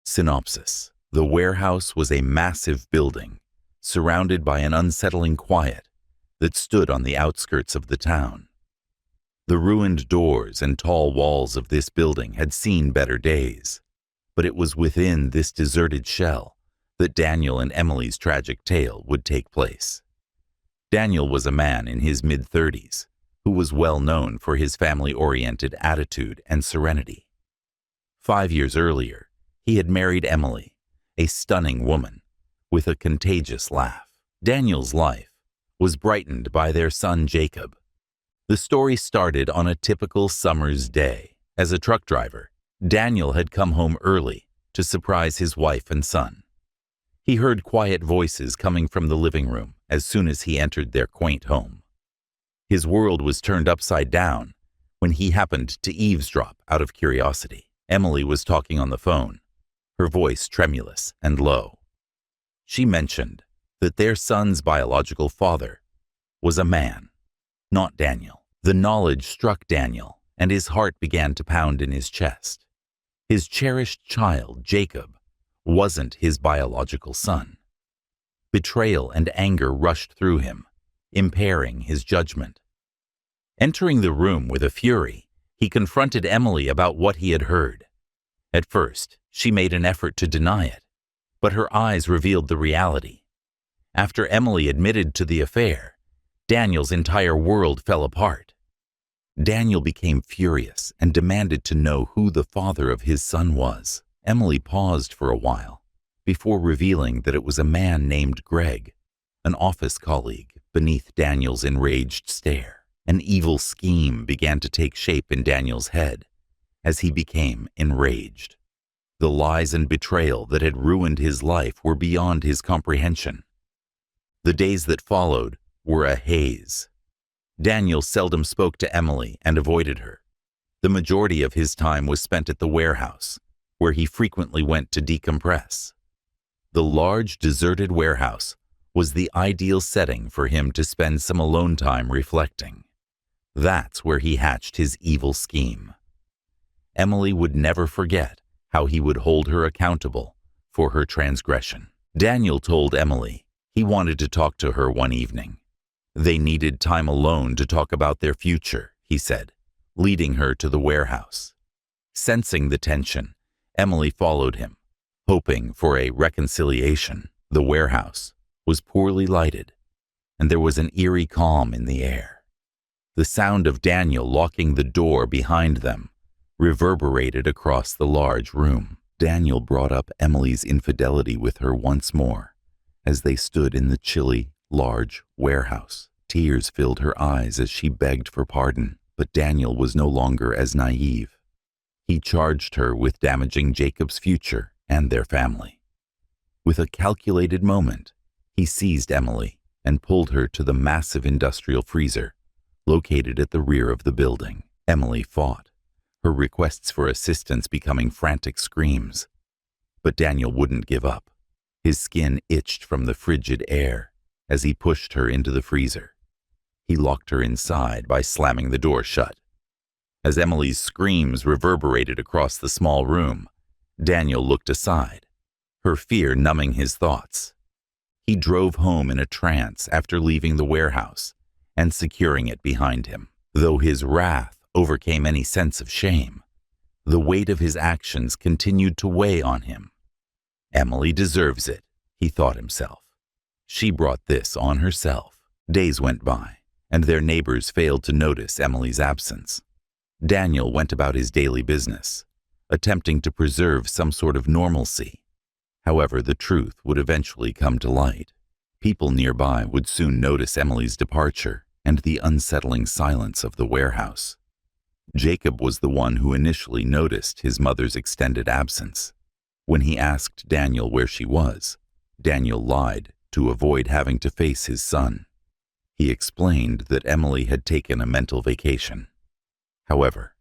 Synopsis: the warehouse was a massive building, surrounded by an unsettling quiet that stood on the outskirts of the town. The ruined doors and tall walls of this building had seen better days, but it was within this deserted shell that Daniel and Emily's tragic tale would take place. Daniel was a man in his mid-30s who was well known for his family-oriented attitude and serenity. 5 years earlier, he had married Emily, a stunning woman with a contagious laugh. Daniel's life was brightened by their son Jacob. The story started on a typical summer's day. As a truck driver, Daniel had come home early to surprise his wife and son. He heard quiet voices coming from the living room as soon as he entered their quaint home. His world was turned upside down when he happened to eavesdrop out of curiosity. Emily was talking on the phone, her voice tremulous and low. She mentioned that their son's biological father was a man, not Daniel. The knowledge struck Daniel, and his heart began to pound in his chest. His cherished child, Jacob, wasn't his biological son. Betrayal and anger rushed through him, impairing his judgment. Entering the room with a fury, he confronted Emily about what he had heard. At first, she made an effort to deny it, but her eyes revealed the reality. After Emily admitted to the affair, Daniel's entire world fell apart. Daniel became furious and demanded to know who the father of his son was. Emily paused for a while before revealing that it was a man named Greg, an office colleague, beneath Daniel's enraged stare. An evil scheme began to take shape in Daniel's head as he became enraged. The lies and betrayal that had ruined his life were beyond his comprehension. The days that followed were a haze. Daniel seldom spoke to Emily and avoided her. The majority of his time was spent at the warehouse, where he frequently went to decompress. The large, deserted warehouse was the ideal setting for him to spend some alone time reflecting. That's where he hatched his evil scheme. Emily would never forget how he would hold her accountable for her transgression. Daniel told Emily he wanted to talk to her one evening. They needed time alone to talk about their future, he said, leading her to the warehouse. Sensing the tension, Emily followed him, hoping for a reconciliation. The warehouse was poorly lighted, and there was an eerie calm in the air. The sound of Daniel locking the door behind them reverberated across the large room. Daniel brought up Emily's infidelity with her once more as they stood in the chilly, large warehouse. Tears filled her eyes as she begged for pardon, but Daniel was no longer as naive. He charged her with damaging Jacob's future and their family. With a calculated moment, he seized Emily and pulled her to the massive industrial freezer located at the rear of the building. Emily fought, her requests for assistance becoming frantic screams. But Daniel wouldn't give up. His skin itched from the frigid air as he pushed her into the freezer. He locked her inside by slamming the door shut. As Emily's screams reverberated across the small room, Daniel looked aside, her fear numbing his thoughts. He drove home in a trance after leaving the warehouse and securing it behind him. Though his wrath overcame any sense of shame, the weight of his actions continued to weigh on him. Emily deserves it, he thought himself. She brought this on herself. Days went by, and their neighbors failed to notice Emily's absence. Daniel went about his daily business, attempting to preserve some sort of normalcy. However, the truth would eventually come to light. People nearby would soon notice Emily's departure and the unsettling silence of the warehouse. Jacob was the one who initially noticed his mother's extended absence. When he asked Daniel where she was, Daniel lied to avoid having to face his son. He explained that Emily had taken a mental vacation. However,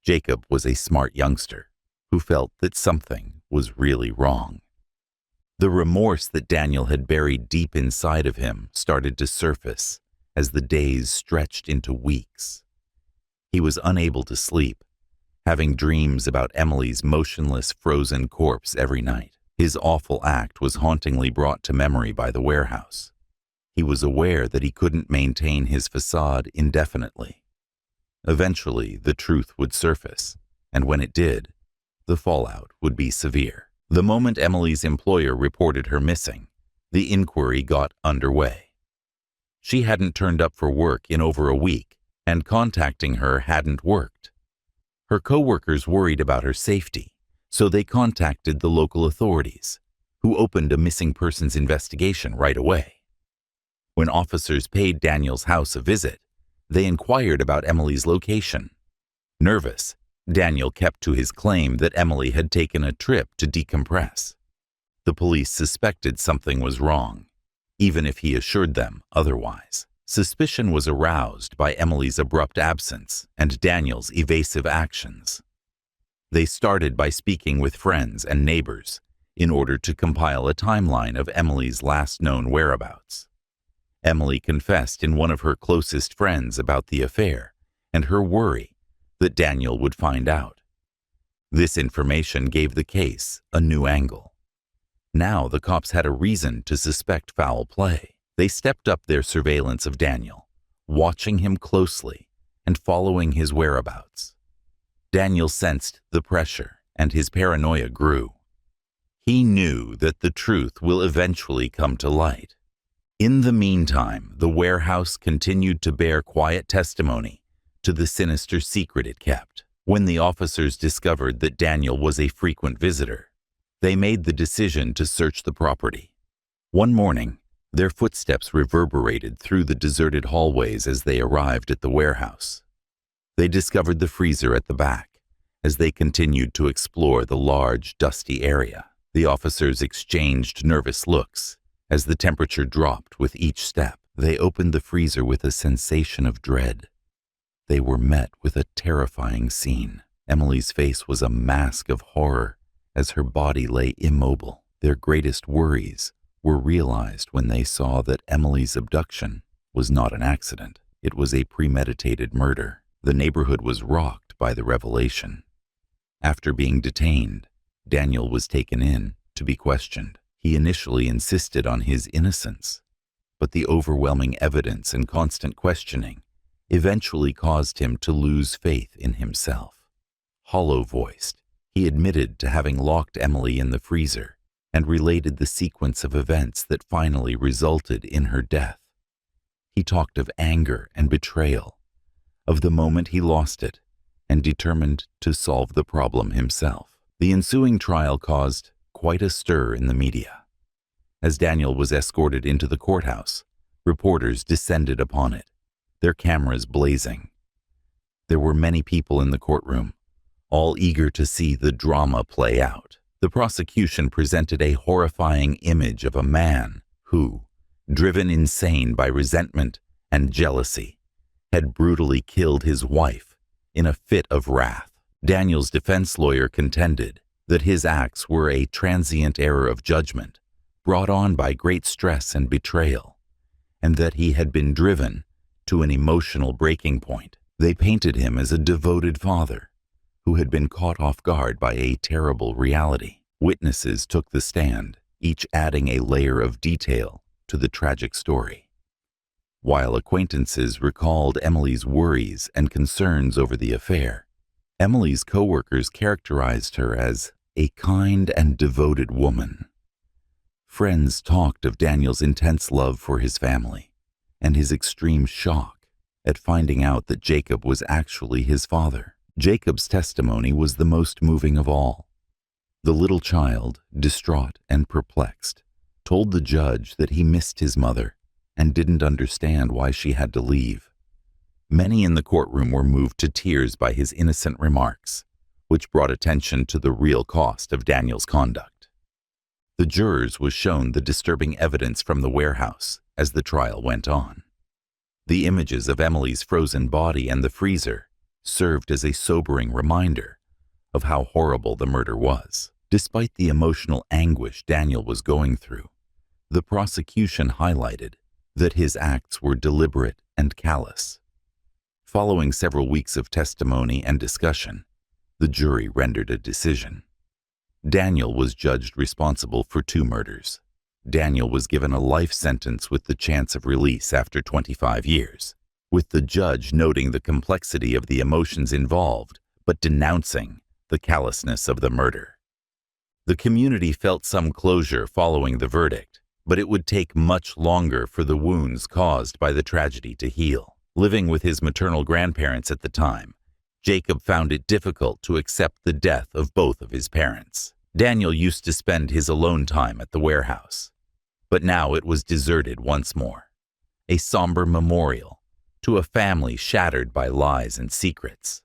Jacob was a smart youngster who felt that something was really wrong. The remorse that Daniel had buried deep inside of him started to surface as the days stretched into weeks. He was unable to sleep having dreams about Emily's motionless, frozen corpse every night. His awful act was hauntingly brought to memory by the warehouse. He was aware that he couldn't maintain his facade indefinitely. Eventually, the truth would surface, and when it did, the fallout would be severe. The moment Emily's employer reported her missing, the inquiry got underway. She hadn't turned up for work in over a week, and contacting her hadn't worked. Her co-workers worried about her safety, so they contacted the local authorities, who opened a missing persons investigation right away. When officers paid Daniel's house a visit, they inquired about Emily's location. Nervous, Daniel kept to his claim that Emily had taken a trip to decompress. The police suspected something was wrong, even if he assured them otherwise. Suspicion was aroused by Emily's abrupt absence and Daniel's evasive actions. They started by speaking with friends and neighbors in order to compile a timeline of Emily's last known whereabouts. Emily confessed in one of her closest friends about the affair and her worry that Daniel would find out. This information gave the case a new angle. Now the cops had a reason to suspect foul play. They stepped up their surveillance of Daniel, watching him closely and following his whereabouts. Daniel sensed the pressure, and his paranoia grew. He knew that the truth will eventually come to light. In the meantime, the warehouse continued to bear quiet testimony to the sinister secret it kept. When the officers discovered that Daniel was a frequent visitor, they made the decision to search the property. One morning, their footsteps reverberated through the deserted hallways as they arrived at the warehouse. They discovered the freezer at the back as they continued to explore the large, dusty area. The officers exchanged nervous looks as the temperature dropped with each step. They opened the freezer with a sensation of dread. They were met with a terrifying scene. Emily's face was a mask of horror as her body lay immobile. Their greatest worries were realized when they saw that Emily's abduction was not an accident. It was a premeditated murder. The neighborhood was rocked by the revelation. After being detained, Daniel was taken in to be questioned. He initially insisted on his innocence, but the overwhelming evidence and constant questioning eventually caused him to lose faith in himself. Hollow-voiced, he admitted to having locked Emily in the freezer and related the sequence of events that finally resulted in her death. He talked of anger and betrayal, of the moment he lost it, and determined to solve the problem himself. The ensuing trial caused quite a stir in the media. As Daniel was escorted into the courthouse, reporters descended upon it, their cameras blazing. There were many people in the courtroom, all eager to see the drama play out. The prosecution presented a horrifying image of a man who, driven insane by resentment and jealousy, had brutally killed his wife in a fit of wrath. Daniel's defense lawyer contended that his acts were a transient error of judgment brought on by great stress and betrayal, and that he had been driven to an emotional breaking point. They painted him as a devoted father who had been caught off guard by a terrible reality. Witnesses took the stand, each adding a layer of detail to the tragic story. While acquaintances recalled Emily's worries and concerns over the affair, Emily's co-workers characterized her as a kind and devoted woman. Friends talked of Daniel's intense love for his family and his extreme shock at finding out that Jacob was actually his father. Jacob's testimony was the most moving of all. The little child, distraught and perplexed, told the judge that he missed his mother and didn't understand why she had to leave. Many in the courtroom were moved to tears by his innocent remarks, which brought attention to the real cost of Daniel's conduct. The jurors was shown the disturbing evidence from the warehouse as the trial went on. The images of Emily's frozen body and the freezer served as a sobering reminder of how horrible the murder was. Despite the emotional anguish Daniel was going through, the prosecution highlighted that his acts were deliberate and callous. Following several weeks of testimony and discussion, The jury rendered a decision. Daniel was judged responsible for 2 murders. Daniel was given a life sentence with the chance of release after 25 years, with the judge noting the complexity of the emotions involved, but denouncing the callousness of the murder. The community felt some closure following the verdict, but it would take much longer for the wounds caused by the tragedy to heal. Living with his maternal grandparents at the time, Jacob found it difficult to accept the death of both of his parents. Daniel used to spend his alone time at the warehouse, but now it was deserted once more, a somber memorial to a family shattered by lies and secrets.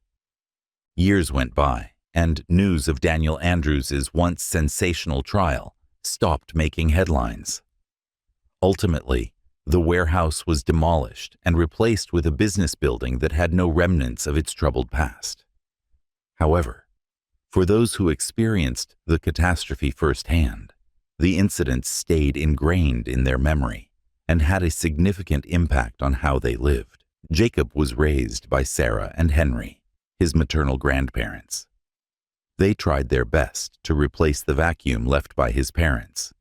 Years went by, and news of Daniel Andrews' once sensational trial stopped making headlines. Ultimately, the warehouse was demolished and replaced with a business building that had no remnants of its troubled past. However, for those who experienced the catastrophe firsthand, the incidents stayed ingrained in their memory and had a significant impact on how they lived. Jacob was raised by Sarah and Henry, his maternal grandparents. They tried their best to replace the vacuum left by his parents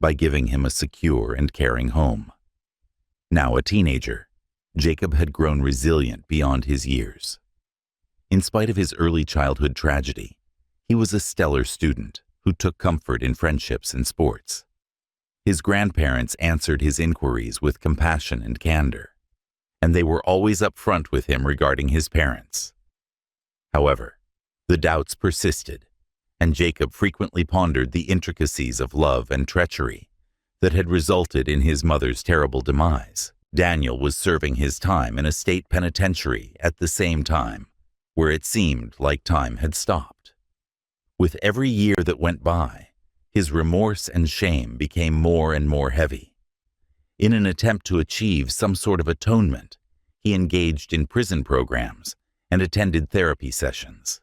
by giving him a secure and caring home. Now a teenager, Jacob had grown resilient beyond his years. In spite of his early childhood tragedy, he was a stellar student who took comfort in friendships and sports. His grandparents answered his inquiries with compassion and candor, and they were always upfront with him regarding his parents. However, the doubts persisted, and Jacob frequently pondered the intricacies of love and treachery that had resulted in his mother's terrible demise. Daniel was serving his time in a state penitentiary at the same time, where it seemed like time had stopped. With every year that went by, his remorse and shame became more and more heavy. In an attempt to achieve some sort of atonement, he engaged in prison programs and attended therapy sessions.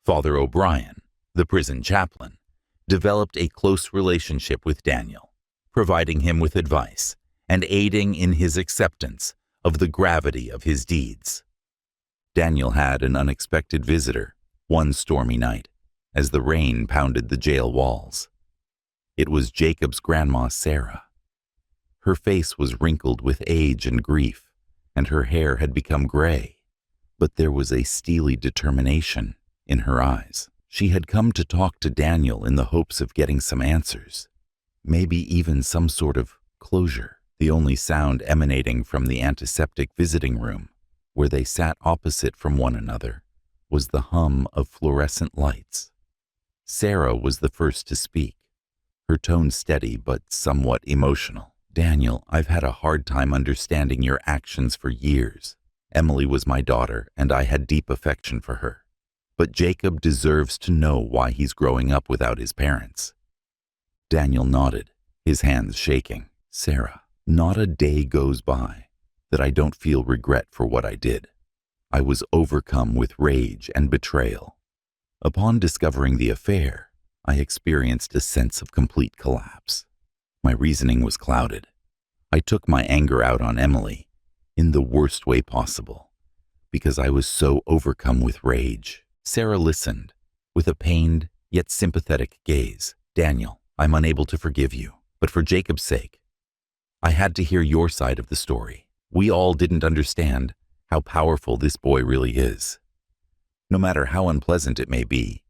Father O'Brien, the prison chaplain, developed a close relationship with Daniel, providing him with advice and aiding in his acceptance of the gravity of his deeds. Daniel had an unexpected visitor one stormy night as the rain pounded the jail walls. It was Jacob's grandma, Sarah. Her face was wrinkled with age and grief, and her hair had become gray, but there was a steely determination in her eyes. She had come to talk to Daniel in the hopes of getting some answers, maybe even some sort of closure. The only sound emanating from the antiseptic visiting room, where they sat opposite from one another, was the hum of fluorescent lights. Sarah was the first to speak, her tone steady but somewhat emotional. "Daniel, I've had a hard time understanding your actions for years. Emily was my daughter, and I had deep affection for her. But Jacob deserves to know why he's growing up without his parents." Daniel nodded, his hands shaking. "Sarah, not a day goes by that I don't feel regret for what I did. I was overcome with rage and betrayal. Upon discovering the affair, I experienced a sense of complete collapse. My reasoning was clouded. I took my anger out on Emily in the worst way possible because I was so overcome with rage." Sarah listened with a pained yet sympathetic gaze. "Daniel, I'm unable to forgive you, but for Jacob's sake, I had to hear your side of the story. We all didn't understand how powerful this boy really is. No matter how unpleasant it may be,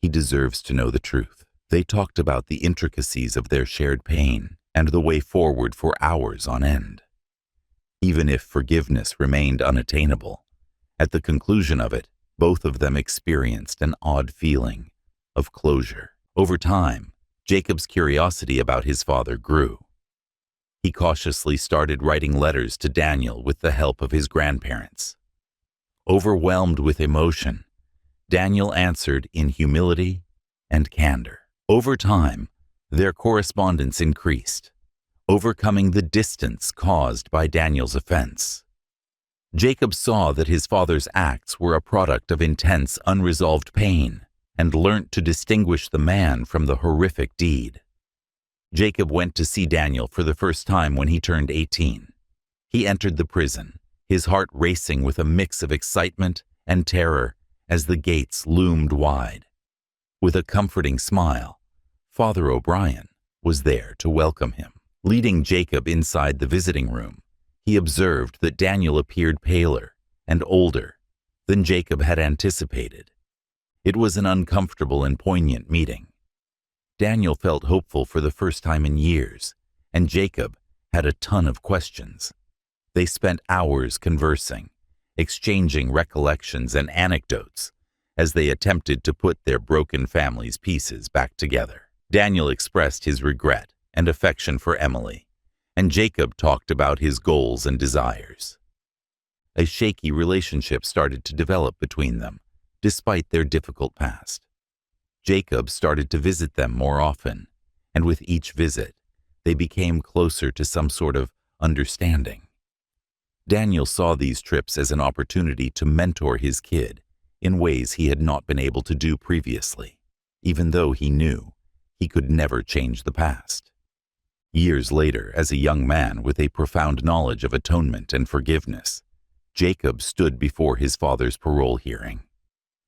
he deserves to know the truth." They talked about the intricacies of their shared pain and the way forward for hours on end. Even if forgiveness remained unattainable, at the conclusion of it, both of them experienced an odd feeling of closure. Over time, Jacob's curiosity about his father grew. He cautiously started writing letters to Daniel with the help of his grandparents. Overwhelmed with emotion, Daniel answered in humility and candor. Over time, their correspondence increased, overcoming the distance caused by Daniel's offense. Jacob saw that his father's acts were a product of intense, unresolved pain and learnt to distinguish the man from the horrific deed. Jacob went to see Daniel for the first time when he turned 18. He entered the prison, his heart racing with a mix of excitement and terror as the gates loomed wide. With a comforting smile, Father O'Brien was there to welcome him. Leading Jacob inside the visiting room, he observed that Daniel appeared paler and older than Jacob had anticipated. It was an uncomfortable and poignant meeting. Daniel felt hopeful for the first time in years, and Jacob had a ton of questions. They spent hours conversing, exchanging recollections and anecdotes as they attempted to put their broken family's pieces back together. Daniel expressed his regret and affection for Emily, and Jacob talked about his goals and desires. A shaky relationship started to develop between them, despite their difficult past. Jacob started to visit them more often, and with each visit, they became closer to some sort of understanding. Daniel saw these trips as an opportunity to mentor his kid in ways he had not been able to do previously, even though he knew he could never change the past. Years later, as a young man with a profound knowledge of atonement and forgiveness, Jacob stood before his father's parole hearing.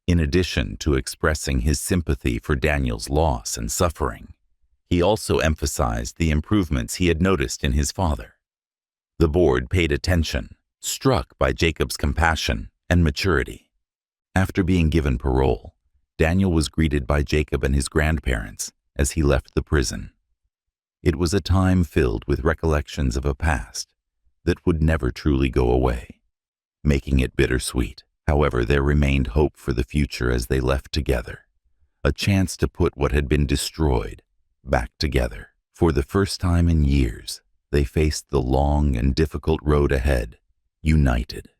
In addition to expressing his sympathy for Daniel's loss and suffering, he also emphasized the improvements he had noticed in his father. The board paid attention, struck by Jacob's compassion and maturity. After being given parole, Daniel was greeted by Jacob and his grandparents as he left the prison. It was a time filled with recollections of a past that would never truly go away, making it bittersweet. However, there remained hope for the future as they left together, a chance to put what had been destroyed back together. For the first time in years, they faced the long and difficult road ahead, united,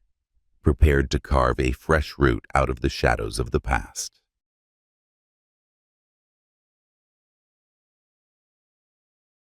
prepared to carve a fresh route out of the shadows of the past.